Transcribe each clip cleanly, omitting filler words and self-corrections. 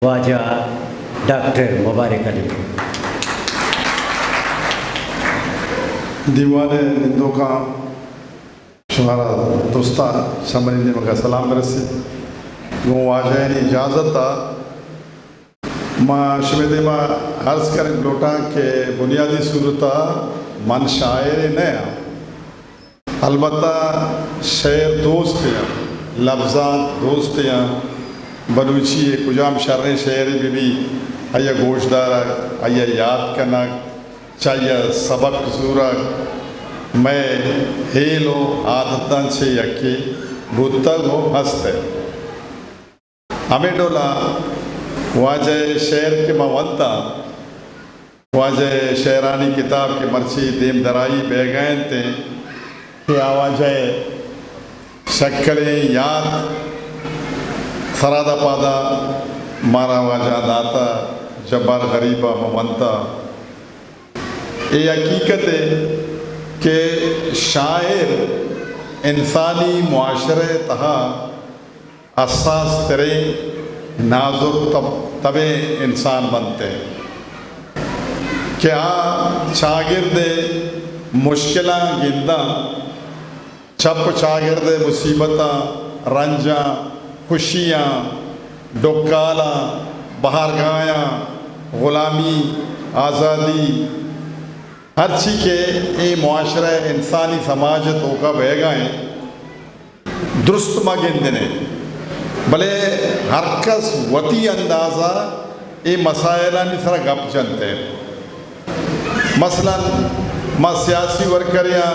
خواجہ doctor مبارک علی۔ دیوان نندوں کا شمارا دوستہ شمرین نے مگا سلام برسی وہ واجہین اجازت تھا ماں شمیدے ماں عرض کریں لوٹا کہ بنیادی صورتہ من شاعر نیا البتہ شعر دوست ہیں لفظات دوست ہیں بلوچی کجام شرح شعر بھی آیا گوشدار آیا یاد کنک چاہیے سبق زورک میں ہیلو عادتاں سے یکی بھتگ ہو ہستے ہمیں ڈولا واجہ شعر کے مونتا واجہ شعرانی کتاب کے مرچی دیم درائی بیگین تھے کہ آواجہ شکلیں یاد سرادہ پادا مارا واجہ داتا جبار غریبہ مونتا یہ حقیقت ہے کہ شاعر انسانی معاشرے تہا اساس ترے نازک طبع انسان بنتے کہ شاگرد مشکلاں گنداں چھپ شاگرد مصیبتاں رنجاں خوشیاں ڈکالاں بہارگاہاں غلامی آزادی ہر چیز کے یہ معاشرہ انسانی سماج تو کا بہ گئے درست مگندنے بلے ہر کس وطی اندازہ یہ مسائلہ نسرا گپ چنتے مثلا ما سیاسی ورکریاں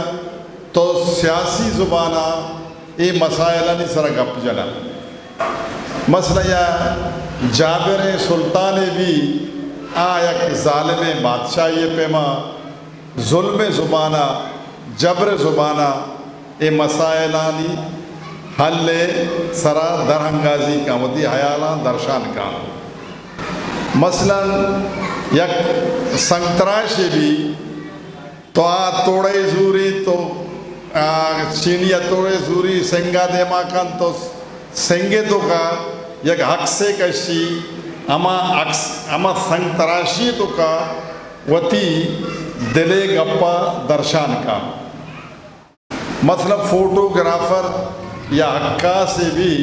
تو سیاسی زبانہ یہ مسائلہ نسرا گپ جنا مثلا یا جابر سلطان بھی ایک ظالم بادشاہی پیما ظلم زبانہ جبر زبانہ یہ مسائلانی حل سرا درہنگازی کا ودی حیالان درشان کا مثلا یک سنگتراشی بھی تو توڑے زوری تو چینیا توڑے زوری سنگا دیما کن تو سنگے تو کا یک حق سے کشی اما سنگتراشی تو کا وتی دلے گپا درشان کا مثلا فوٹوگرافر یا حقا سے بھی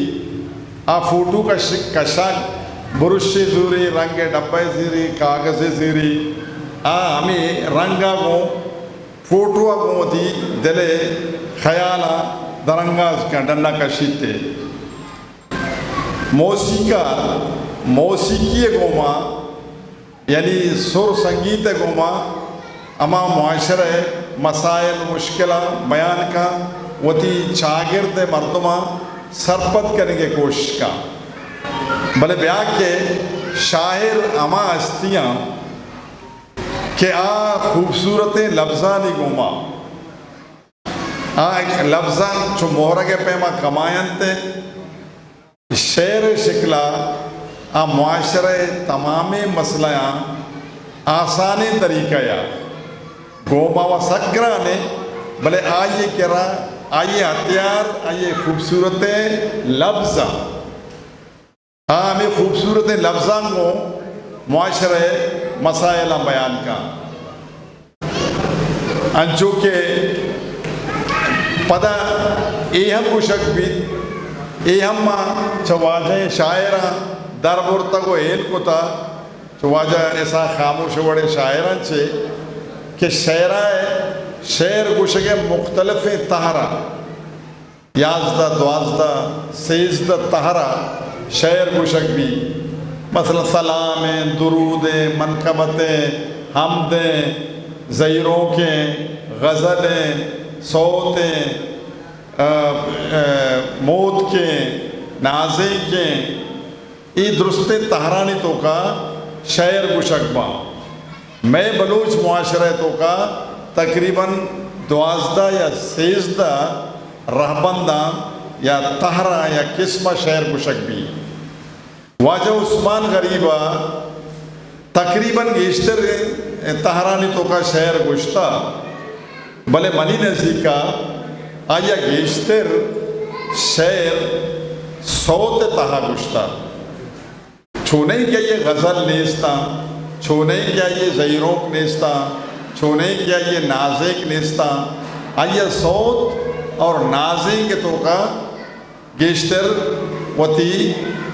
فوٹو کا کشک برش زوری رنگ ڈبے زیری کاغذ زیری ہمیں رنگا کو فوٹو کو دی دلے خیالا درنگاز کا ڈنہ کشیتے موسیقی گوما یعنی سر سنگیت گوما اما معاشرہ مسائل مشکلہ بیان کا وتی شاگرد مردمہ سرپت کرنے کے کوشش کا بلے بیا کے شاعر اما ہستیاں کہ خوبصورت لفظانی گوما ایک لفظان چو مہرگ پیما کمائن تے شعر شکلہ معاشرہ تمام مسئلہ آسانی طریقہ یا گوما و سگرانے بلے آئیے کرا آئیے ہتھیار آئیے خوبصورت لفظاں ہمیں خوبصورت لفظاں کو معاشرہ مسائل بیان کا انچو کہ پدا ایہم کو شک بھی ایہم چواجہ شاعرہ در برتگو ایل کو تا چواجہ ایسا خاموش وڑے شاعران چھے کہ شعر گوشگ مختلف تہرہ 11 12 13 تہرہ شعر گوشگ بھی مثلا سلام درود منقبتیں حمدیں زیروکیں غزلیں صوتیں موت کے نازیں کے ای درست تہرانی تو کا شعر گوشگ با میں بلوچ معاشرہ تو کا تقریباً 12 یا 13 رہبندہ یا تہرہ یا قسمہ شعر گوشگ بھی واجہ عثمان غریبہ تقریباً گیشتر تہرانی تو کا شعر گوشتا بلے منی نزدیکا آیا گیشتر شعر صوت تہا گوشتا چھونے کیا یہ غزل نیستا، چھونے کیا یہ زیروک نیستا، چھونے کیا یہ نازک نیستا، آئیے صوت اور نازک کے تو کا گیشتر وتی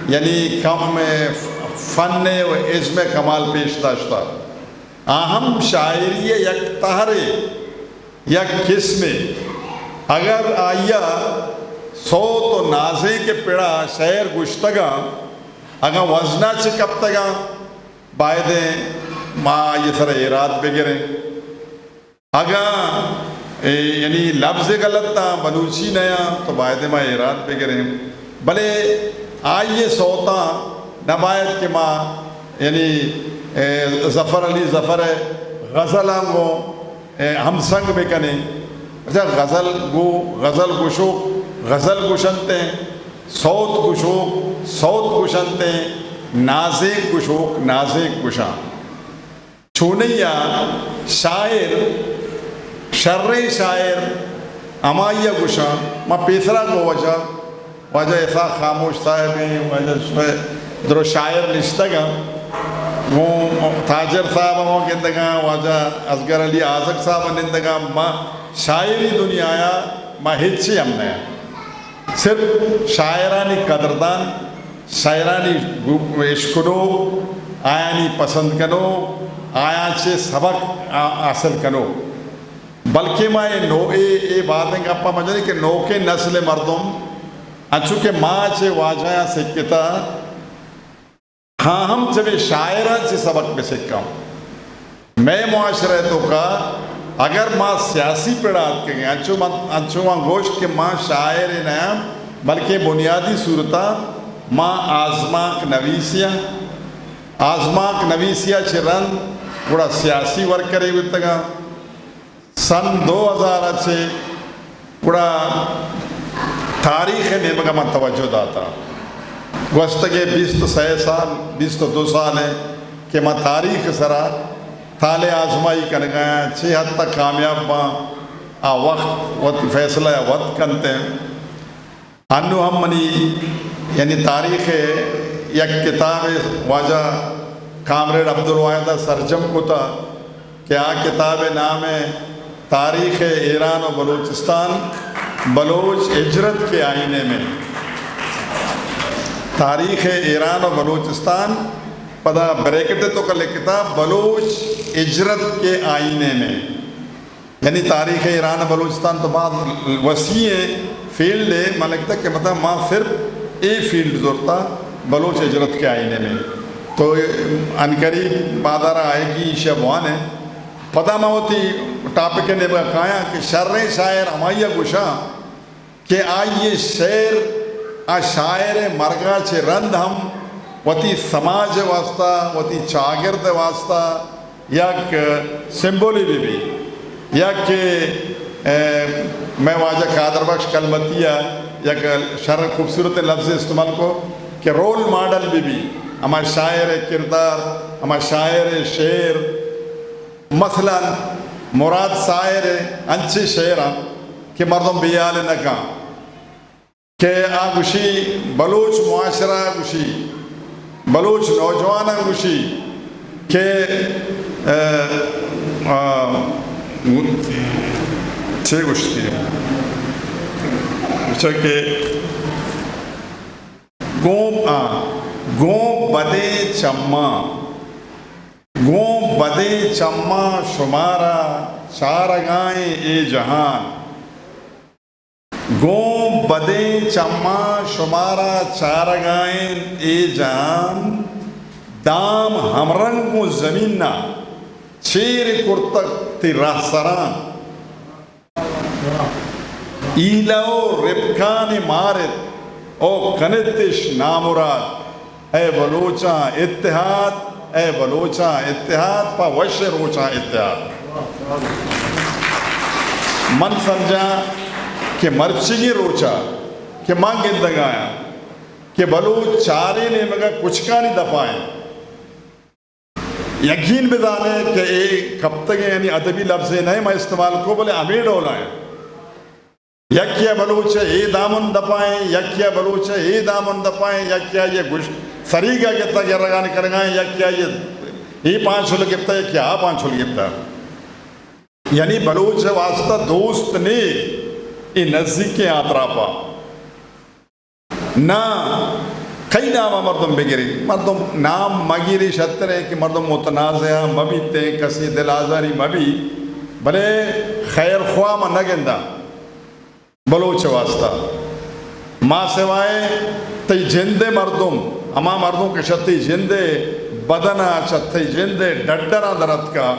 یعنی کم فن و عزم کمال پیش داشتا. اہم شاعری یک تہرے یک قسم اگر آیا صوت و نازے کے پیڑا شعر گشتگا اگر وزنہ چکپتگا بائدیں ماں یہ سر اراد بگریں، اگر یعنی لفظ غلط تھا بلوچی نیا تو بائدیں ماں اراد بگریں، بلے آئیے صوتاں نبایت کے ماں یعنی ظفر علی ظفر غزلاں گو ہم سنگ بکنے. اچھا غزل گشوک غزل گشنتے، صوت گشوک صوت گشنتے، نازک گشوک نازک گشاں. چھونیا شاعر شر شاعر امائیہ گشاں ما پیسرا کو وجہ ایسا خاموش صاحب ہیں وجہ درو شاعر نشتگا وہ تاجر صاحب ہوں گندگا وجہ اصغر علی آزق صاحب نندگا ما شاعری دنیا آیا ما ہچی ہم نے صرف شاعرانی قدردان شاعرانی عشقنو آیانی پسند کنو آیا چھے سبق حاصل کنو، بلکہ ما اے باتیں گپا مجھے کہ نو کے نسل مردم اچھو کہ ماں چھے واجہاں سکتا ہاں ہم جب شاعران سے سبق میں سکھا ہوں. میں معاشرے تو کا اگر ماں سیاسی پیڑات کے گئے انچو ماں گوشت کے ماں شاعر نام بلکہ بنیادی صورتہ ماں آزماک نویسیہ چھے رن بڑا سیاسی ورک کرے ہوئے تگا. سن 2000 چھے بڑا تاریخ میں مگا من توجہ داتا گوشتگے 23 سال 22 سال ہے کہ میں تاریخ سرا تھالے آزمائی کن گیا چھے حد تک کامیاب ماں وقت فیصلہ وقت کنتے ہیں. انو ہم منی یعنی تاریخ یک کتاب واجہ کامریڈ عبدالواحدہ سرجم کو تھا کہ آ کتاب نام ہے تاریخ ایران و بلوچستان بلوچ ہجرت کے آئینے میں. تاریخ ایران و بلوچستان پدا بریکٹ تو کا لکھتا بلوچ ہجرت کے آئینے میں، یعنی تاریخ ایران و بلوچستان تو بعد وسیع فیلڈ ہے. میں لگتا کہ مطلب ماں صرف اے فیلڈ دورتا بلوچ ہجرت کے آئینے میں. تو انقریب بادارہ آئے گی شبوان ہے پتہ میں ہوتی ٹاپک نے کہا کہ شر شاعر امائیہ گشا کہ آئیے شعر شاعر مرگا چھے رند ہم وتی سماج واسطہ وتی چاگرد واسطہ یک سمبولی بھی یک میں واجہ قادر بخش کلمتیہ یک شر خوبصورت لفظ استعمال کو کہ رول ماڈل بھی ہمارا شاعر کردار ہمارا شاعر شعر مثلا مراد شاعر انچی شعرہ کہ مردم بیال نکا کہ گوشی بلوچ معاشرہ گوشی بلوچ نوجوانہ گوشی کہ چھے گوشتی ہے کہ گوں بدے چمہ شمارا چارگائیں اے جہان. گوں بدے چمہ شمارا چارگائیں اے جہان دام ہمرنگوں زمینہ چیر کرتک تی راہ سران ایلو ربکان مارد او کنتش نامراد اے بلوچاں اتحاد اے بلوچاں اتحاد پا وش روچاں اتحاد. من سمجھا کہ مرچگی روچا کہ ماں گندگایا کہ بلوچ چارے نے مگا کچھ کا نہیں دپائیں. یقین بدانے کہ ایک کب تک یعنی ادبی لفظ نہیں میں استعمال کو بولے امیر ڈولائیں یکیا بلوچ اے دامن دپائیں یکیا بلوچ اے دامن دپائیں یکیا یہ سریگا کہتا کہ رگانی کرگائیں یا کیا یہ 5 ہل کہتا ہے کیا 5 ہل کہتا یعنی بلوچ واسطہ دوست نے یہ نزدیک آتراپا نہ کئی نام مردم بگیری مردم نام مگیری شتر ہے کہ مردم متنازعہ مبی تے کسی دل آزاری مبی بلے خیر خواہ ما نگندہ بلوچ واسطہ ماں سوائے تی جندے مردم اما مردم کے شتی جندے بدنہ چتی جندے ڈڈرہ درد کا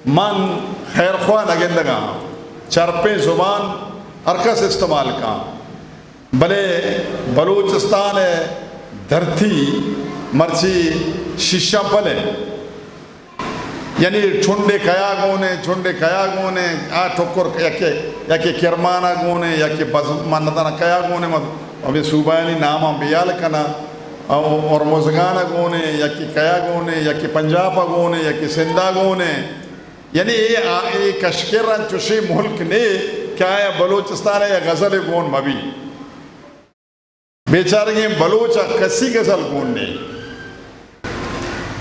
من خیر خواہ نگندگا چرپے زبان ارکس استعمال کا بلے بلوچستان ہے دھرتی مرچی شیشہ پلے یعنی چھنڈے کیا گونے ٹھکر یکی کرمانا گونے یکی منتانا کیا گونے ابھی صوبانی ناما بیال کنا اور موزگانا گونے یکی کیا گونے یکی پنجابا گونے یکی سندھا گونے یعنی یہ کشکران چوشی ملک نے کیا ہے بلوچستان ہے یا غزل گون مبی بیچارے بلوچا کسی غزل گون نے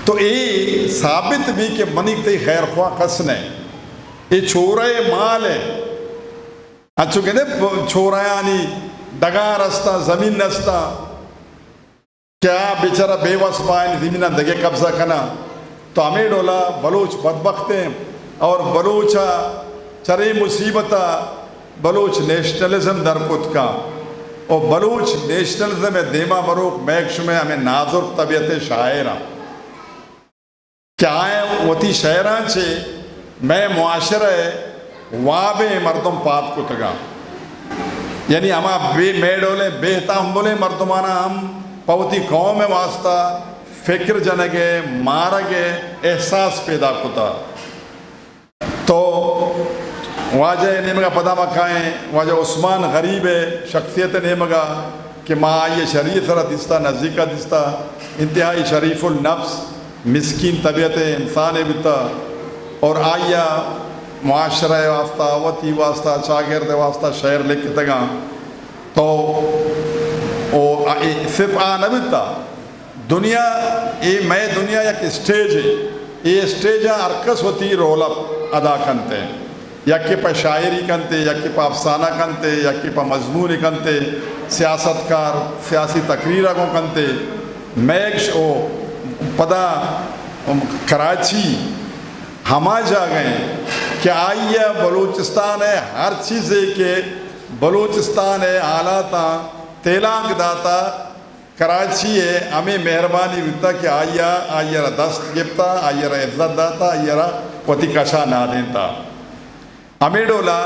تو یہ ثابت بھی کہ منی تی خیر خواہ کس نے یہ چھوڑے مال ہے اچھو کہتے چھوڑے آنی دگاں رستا زمین نستا کیا بیچارہ بے وس پائن زمینہ دگے قبضہ کنا تو ہمیں ڈولا بلوچ بدبخت ہیں اور بلوچا چرے مصیبتا بلوچ نیشنلزم درکت کا اور بلوچ نیشنلزم میں دیما مروک میکش میں ہمیں نازر طبیعت شاعرہ کیا آئیں وطی شہران چھے میں معاشرہ واب مردم پات کو تگا یعنی ہما میڈولے بہتا ہم بولے مردمانا ہم پوتی قوم واسطہ فکر جنگے مارگے احساس پیدا کتا تو واجہ نیمگا پدا مکھائیں واجہ عثمان غریب شخصیت نیمگا کہ ماں آئیے شریف سرہ دستا نزدیکہ دستا انتہائی شریف النفس مسکین طبیعت انسان بتا اور آئیا معاشرہ واسطہ وطی واسطہ چاگرد واسطہ شہر لکھتے گا تو صرف نبتا دنیا یہ میں دنیا یک اسٹیج ہے یہ اسٹیج ارکس ہوتی رول ادا کرتے ہیں یا کہ پا شاعری کنتے یا کہ پا افسانہ کنتے یا کہ پا مضمون کنتے سیاستکار سیاسی تقریرہ کو کنتے میکش او پدا کراچی ہما جا گئے کہ آئیے بلوچستان ہے ہر چیز ہے کہ بلوچستان ہے حالاتا تیلانگ داتا کراچی ہے ہمیں مہربانی ہوتا کہ آئیے را دست گپتا آئیے را عزت داتا آئیے را وطی کشا نہ دیتا ہمیں ڈولا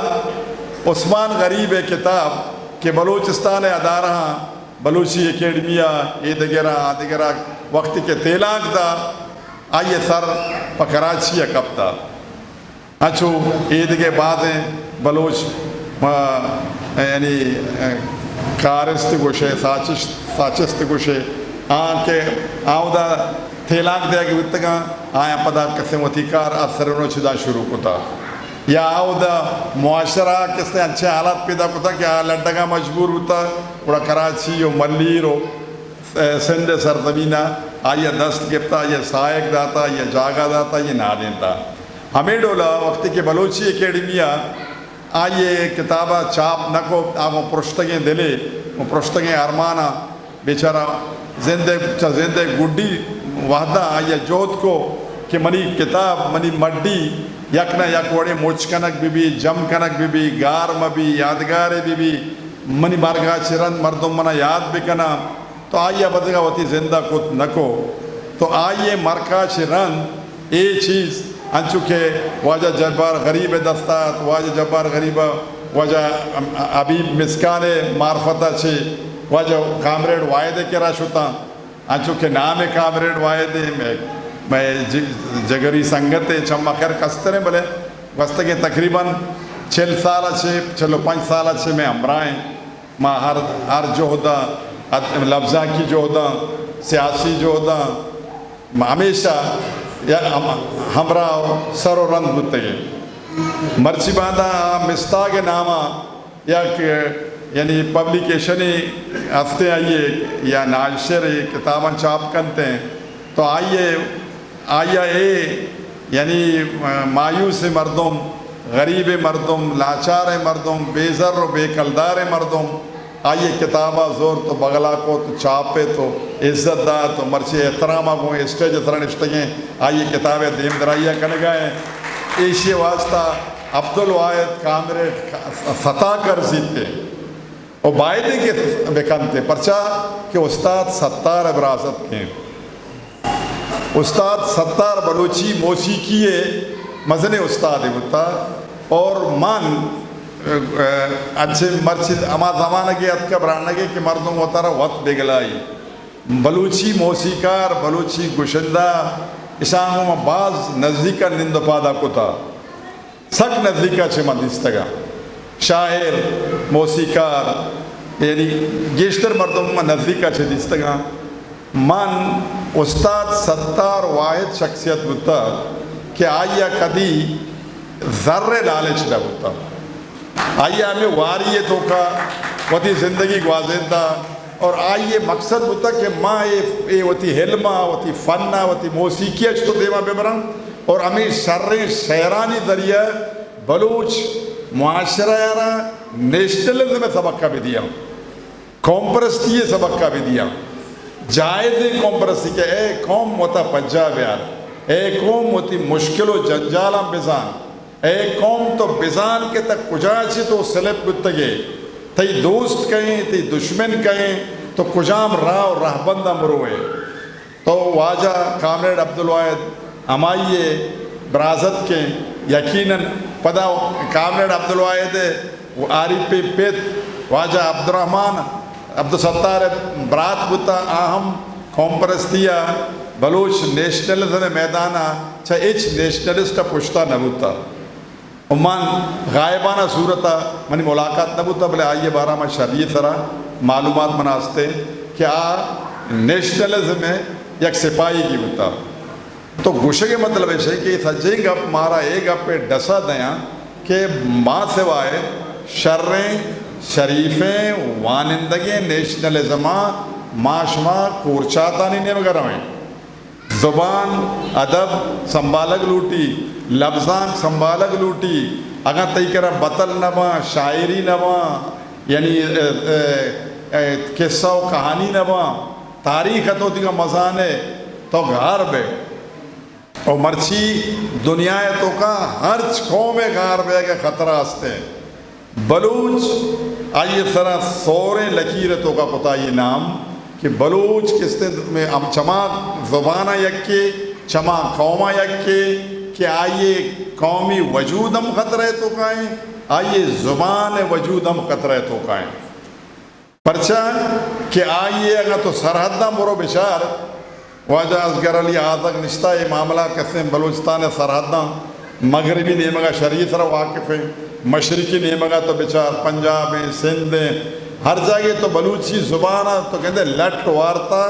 عثمان غریب کتاب کہ بلوچستان ادارہ بلوچی اکیڈمیا یہ دگرہ وقت کے تیلانگ دا آئیے سر پا کراچی کپتا اچھو عید کے بعد بلوچ یعنی کارست گوشے ساچست گوشے کے آؤں تھیلانگ دیا کہ اتگا آیا پدا کسے وطیکار اثرنو چھدا شروع کتا یا آؤں معاشرہ کسے اچھے حالات پیدا کتا کہ لڑگا مجبور ہوتا بڑا کراچی و ملیر و سندھ سرزمینہ آئیے دست گپتا یہ سائق داتا یہ جاگا داتا یہ نہ دیتا ہمیں ڈولا وقت کے بلوچی اکیڈمیا آئیے کتابہ چاپ نکو آگوں پرشتگیں دلے وہ پرشتگیں ارمانا بیچارہ زندے گڈی وحدہ آئیے جوت کو کہ منی کتاب منی مڈی یک نہ یک وڑے موچ کنک بھی جم کنک بھی گار مبی یادگارے بھی منی بارگاہ چرند مردم منا یاد بھی کنا تو آئیے بدگا ہوتی زندہ کت نکو تو آئیے مرکا چرند اے چیز انچو کہ واجہ جبار غریب دستات واجہ جبار غریب واجہ عبیب مسکان معرفتہ چھے واجہ کامریڈ وائدے کرا شتا انچو کہ نام کامریڈ وائدے میں جگری سنگت چمہ خیر کسترے بلے وستگے تقریباً 40 سال چھے 45 سال چھے میں ہمراہیں ماں ہر جوہدہ لفظہ کی جوہدہ سیاسی جوہدہ ہمیشہ ہمراہ سر و رند ہوتے ہیں مرچی باندھا مستاق نامہ یا کہ یعنی پبلیکیشنیں ہفتے آئیے یا ناشر کتابیں چاپ کرتے ہیں تو آئیے یعنی مایوس مردم، غریب مردم، لاچار مردم، بے زر و بے کلدار مردم آئیے کتابہ زور تو بغلا کو تو چاپے تو عزت دا تو مرچے احترامہ کو اسٹیج اتران اشتگیں آئیے کتابیں دیم درائیہ کن گئے ایشی واسطہ عبدالواحد کامریڈ ستا کر زیتے اور بائدے کے بکانتے پرچا کہ استاد ستار ابراست کے استاد ستار بلوچی موسیقی مزن استاد ہوتا اور من اچھے مرچد اما زمانہ کے ات کا برانگے کہ مردوں ہوتا رہا وقت بگلائی بلوچی موسیقار بلوچی گشندہ اشانوں میں بعض نزدیکا نند پادا کتا سک نزدیکا چھے مندستگا شاعر موسیقار یعنی گیشتر مردوں میں نزدیکا چھے دستگا من استاد ستار واحد شخصیت ہوتا کہ آئیہ کدی ذرے لالچ نہ ہوتا آئیے ہمیں واریت ہوکا وتی زندگی گوازندہ اور آئیے مقصد ہوتا کہ ماں وتی حلمہ وتی فنہ وتی موسیقی تو دیما ببرن اور ہمیں شہرانی ذریعہ بلوچ معاشرہ یارا نیشنلزم میں سبق کا بھی دیا قوم پرستی سبق کا بھی دیا جائز قوم پرستی کہ اے قوم موتا پنجاب یار اے قوم موتی مشکل و جنجالاں بزان اے قوم تو بزان کے تک کجا چی تو سلپ گتگے تی دوست کہیں تی دشمن کہیں تو کجام راہ و راہ بندہ مروے تو واجہ کامریڈ عبدالواحد ہمائیے برازت کے یقیناً پدا کامریڈ عبدالواحد آری پہ پیت واجہ عبدالرحمن عبدالستار برات بتا آہم قوم پرستیہ بلوچ نیشنلزم میدانہ چھا ایچ نیشنلسٹ پشتا نہ ہوتا امان غائبانہ صورتا منی ملاقات نہ ہوتا بلے آئیے بارہ میں شریع طرح معلومات مناستے کہ نیشنلزم میں یک سپاہی کی ہوتا تو گوشے کے مطلب ہے کہ سجیں گپ مارا ایک گپ پہ ڈسا دیاں کہ ماں سوائے شریں شریفیں وانندگیں نیشنلزمہ معاشمہ کورچاتانی نے وغیرہ ہیں زبان ادب سنبھالک لوٹی لفظان سنبھالک لوٹی اگر تی کرا بطل نما شاعری نما یعنی قصہ و کہانی نما تاریخ تو دیگا مزانے تو گھار بے اور مرچی دنیا تو کا ہر قوم گھار بے کے خطرہ ہستے بلوچ آئیے طرح سورے لکیرتوں کا پتہ یہ نام کہ بلوچ کس میں چما زبانہ یکے چما قومہ یکے کہ آئیے قومی وجود ہم خطرے تو کائیں آئیے زبان وجود ہم خطرے تو کائیں پرچہ کہ آئیے اگر تو سرحدہ مرو بشار واجہ ازگر علی آدھگ نشتہ یہ معاملہ کسے بلوچستان سرحدہ مغربی نیمگا شریف رہا واقف ہے مشرقی نیمگا تو بچار پنجاب ہیں سندھ ہیں ہر جگہ تو بلوچی زبانہ تو کہتے لٹ وارتا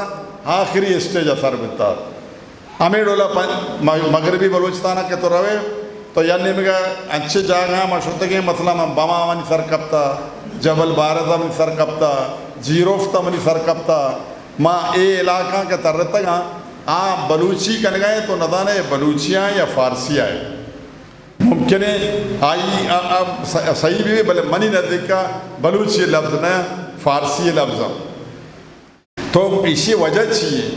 آخری اسٹیج اثر بتا ہمیں ڈولا مغربی بلوچستانہ کے تو روے تو یا نیمگا اچھے جاگہ مشہورتگیں مثلا میں بما منی سر کپتا جبل بارزہ منی سر کپتا جیروفتہ منی سر کپتا ماں اے علاقہ کے ترتگاں بلوچی کن گئے تو ندانے بلوچیاں یا فارسی آئے ممکن ہے آئی صحیح بھی بلے منی ندکا بلوچی لفظ نہ فارسی لفظ تو اسی وجہ چیئے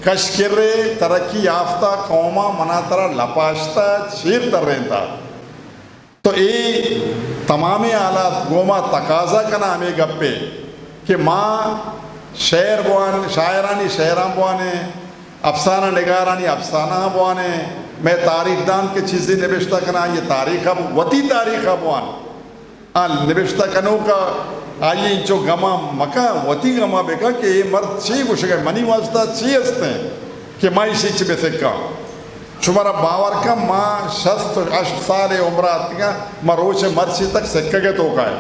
کشکرے ترقی یافتہ قومہ منا طرح لپاشتہ چیر تر رہن تھا تو اے تمام آلات گوما تقاضا کنا ہمیں گپے کہ ماں شعر بوان شاعرانی شعران بوانے افسانہ نگارانی افسانہ بوانے میں تاریخ دان کے چیزیں نبشتہ کنا یہ تاریخ وطی تاریخ بوان نبشتہ کنوں کا آئیے جو گما مکہ وطی گما بکا کہ یہ مرد چی گوشے گئے منی واسطہ چی ہستے ہیں کہ ماں اسی چی بے سکا شمارا باور کا ماں شست اشت سال عمرات کا ماں روچ مرچی تک سکہ کے تو کائے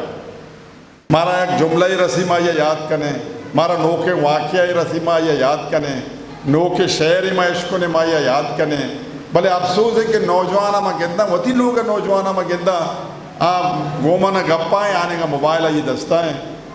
مارا ایک جملہ رسیمہ یہ یاد کنے مارا نوکے واقعہ رسیمہ یہ یاد کنے نوکے شعری ماں عشقوں نے ماں یہ یاد کنے بلے افسوس ہے کہ نوجوانہ ماں گندہ وطی لوگ نوجوانہ ماں گندہ گومانہ گپائیں آنے کا موبائل آئی دستا ہے